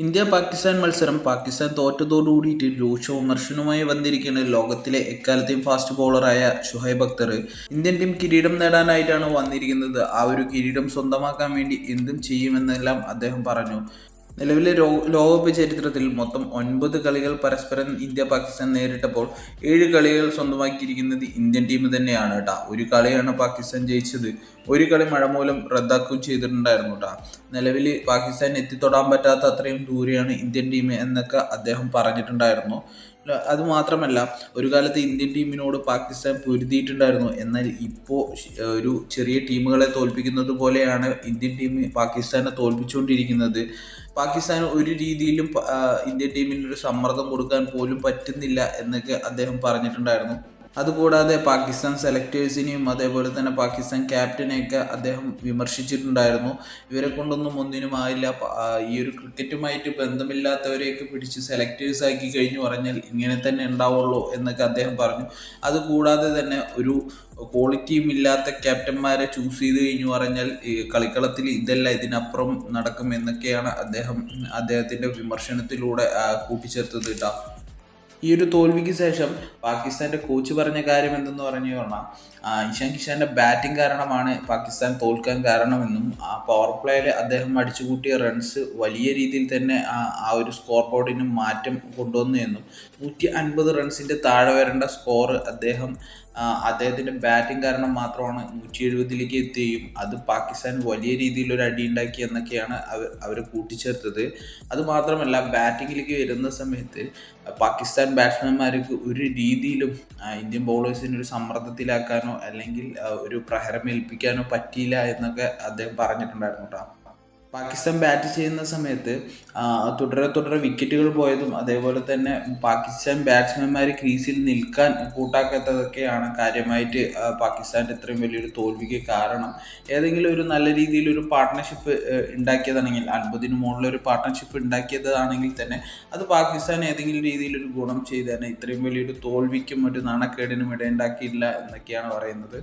India Pakistan മത്സരം പാകിസ്ഥാൻ തോറ്റതോടുകൂടിയിട്ട് രൂക്ഷ വിമർശനവുമായി വന്നിരിക്കുന്ന ലോകത്തിലെ എക്കാലത്തെയും ഫാസ്റ്റ് ബോളറായ ഷുഹൈബ് അക്തർ ഇന്ത്യൻ ടീം കിരീടം നേടാനായിട്ടാണ് വന്നിരിക്കുന്നത്. ആ ഒരു കിരീടം സ്വന്തമാക്കാൻ വേണ്ടി എന്തും ചെയ്യുമെന്നെല്ലാം അദ്ദേഹം പറഞ്ഞു. നിലവിലെ ലോകകപ്പ് ചരിത്രത്തിൽ മൊത്തം 9 കളികൾ പരസ്പരം ഇന്ത്യ പാകിസ്ഥാൻ നേരിട്ടപ്പോൾ 7 കളികൾ സ്വന്തമാക്കിയിരിക്കുന്നത് ഇന്ത്യൻ ടീം തന്നെയാണ് കേട്ടോ. ഒരു കളിയാണ് പാകിസ്ഥാൻ ജയിച്ചത്, ഒരു കളി മഴ മൂലം റദ്ദാക്കുകയും ചെയ്തിട്ടുണ്ടായിരുന്നു കേട്ടോ. നിലവിൽ പാകിസ്ഥാൻ എത്തിത്തൊടാൻ പറ്റാത്ത അത്രയും ദൂരെയാണ് ഇന്ത്യൻ ടീം എന്നൊക്കെ അദ്ദേഹം പറഞ്ഞിട്ടുണ്ടായിരുന്നു. അതുമാത്രമല്ല, ഒരു കാലത്ത് ഇന്ത്യൻ ടീമിനോട് പാകിസ്ഥാൻ പൊരുതിയിട്ടുണ്ടായിരുന്നു. എന്നാൽ ഇപ്പോൾ ഒരു ചെറിയ ടീമുകളെ തോൽപ്പിക്കുന്നത് പോലെയാണ് ഇന്ത്യൻ ടീം പാകിസ്ഥാനെ തോൽപ്പിച്ചുകൊണ്ടിരിക്കുന്നത്. പാകിസ്ഥാന് ഒരു രീതിയിലും ഇന്ത്യൻ ടീമിന് ഒരു സമ്മർദ്ദം കൊടുക്കാൻ പോലും പറ്റുന്നില്ല എന്നൊക്കെ അദ്ദേഹം പറഞ്ഞിട്ടുണ്ടായിരുന്നു. അതുകൂടാതെ പാകിസ്ഥാൻ സെലക്ടേഴ്സിനെയും അതേപോലെ തന്നെ പാകിസ്ഥാൻ ക്യാപ്റ്റനെയൊക്കെ അദ്ദേഹം വിമർശിച്ചിട്ടുണ്ടായിരുന്നു. ഇവരെ കൊണ്ടൊന്നും ഒന്നിനും ആയില്ല, ഈ ഒരു ക്രിക്കറ്റുമായിട്ട് ബന്ധമില്ലാത്തവരെയൊക്കെ പിടിച്ച് സെലക്ടേഴ്സ് ആക്കി കഴിഞ്ഞു പറഞ്ഞാൽ ഇങ്ങനെ തന്നെ ഉണ്ടാവുള്ളൂ എന്നൊക്കെ അദ്ദേഹം പറഞ്ഞു. അതുകൂടാതെ തന്നെ ഒരു ക്വാളിറ്റിയും ഇല്ലാത്ത ക്യാപ്റ്റന്മാരെ ചൂസ് ചെയ്ത് കഴിഞ്ഞു പറഞ്ഞാൽ ഈ കളിക്കളത്തിൽ ഇതല്ല ഇതിനപ്പുറം നടക്കും എന്നൊക്കെയാണ് അദ്ദേഹത്തിൻ്റെ വിമർശനത്തിലൂടെ കൂട്ടിച്ചേർത്തത് കേട്ടോ. ഈ ഒരു തോൽവിക്ക് ശേഷം പാകിസ്ഥാൻ്റെ കോച്ച് പറഞ്ഞ കാര്യം എന്തെന്ന് പറഞ്ഞു പറഞ്ഞാൽ, ഇഷാൻ കിഷാൻ്റെ ബാറ്റിംഗ് കാരണമാണ് പാകിസ്ഥാൻ തോൽക്കാൻ കാരണമെന്നും ആ പവർ പ്ലേയിൽ അദ്ദേഹം അടിച്ചുകൂട്ടിയ റൺസ് വലിയ രീതിയിൽ തന്നെ ആ ഒരു സ്കോർ ബോർഡിന് മാറ്റം കൊണ്ടുവന്നു എന്നും 150 റൺസിൻ്റെ താഴെ വരേണ്ട സ്കോർ അദ്ദേഹത്തിൻ്റെ ബാറ്റിംഗ് കാരണം മാത്രമാണ് 170ലേക്ക് എത്തുകയും അത് പാകിസ്ഥാൻ വലിയ രീതിയിലൊരു അടിയുണ്ടാക്കി എന്നൊക്കെയാണ് അവർ കൂട്ടിച്ചേർത്തത്. അതുമാത്രമല്ല, ബാറ്റിങ്ങിലേക്ക് വരുന്ന സമയത്ത് പാകിസ്ഥാൻ ബാറ്റ്സ്മാൻമാർക്ക് ഒരു രീതിയിലും ഇന്ത്യൻ ബൗളേഴ്സിനെ ഒരു സമ്മർദ്ദത്തിലാക്കാനോ അല്ലെങ്കിൽ ഒരു പ്രഹരമേൽപ്പിക്കാനോ പറ്റിയില്ല എന്നൊക്കെ അദ്ദേഹം പറഞ്ഞിട്ടുണ്ടായിരുന്നു കേട്ടോ. പാകിസ്ഥാൻ ബാറ്റ് ചെയ്യുന്ന സമയത്ത് തുടരെ വിക്കറ്റുകൾ പോയതും അതേപോലെ തന്നെ പാകിസ്ഥാൻ ബാറ്റ്സ്മാൻമാർ ക്രീസിൽ നിൽക്കാൻ കൂട്ടാക്കാത്തതൊക്കെയാണ് കാര്യമായിട്ട് പാകിസ്ഥാൻ്റെ ഇത്രയും വലിയൊരു തോൽവിക്ക് കാരണം. ഏതെങ്കിലും ഒരു നല്ല രീതിയിലൊരു പാർട്ട്ണർഷിപ്പ് ഉണ്ടാക്കിയതാണെങ്കിൽ, 50-ന് മുകളിലൊരു പാർട്ട്ണർഷിപ്പ് ഉണ്ടാക്കിയതാണെങ്കിൽ തന്നെ അത് പാകിസ്ഥാൻ ഏതെങ്കിലും രീതിയിലൊരു ഗുണം ചെയ്തേനെ. ഇത്രയും വലിയൊരു തോൽവിക്കും മറ്റു നാണക്കേടിനും ഇടയുണ്ടാക്കിയില്ല എന്നൊക്കെയാണ് പറയുന്നത്.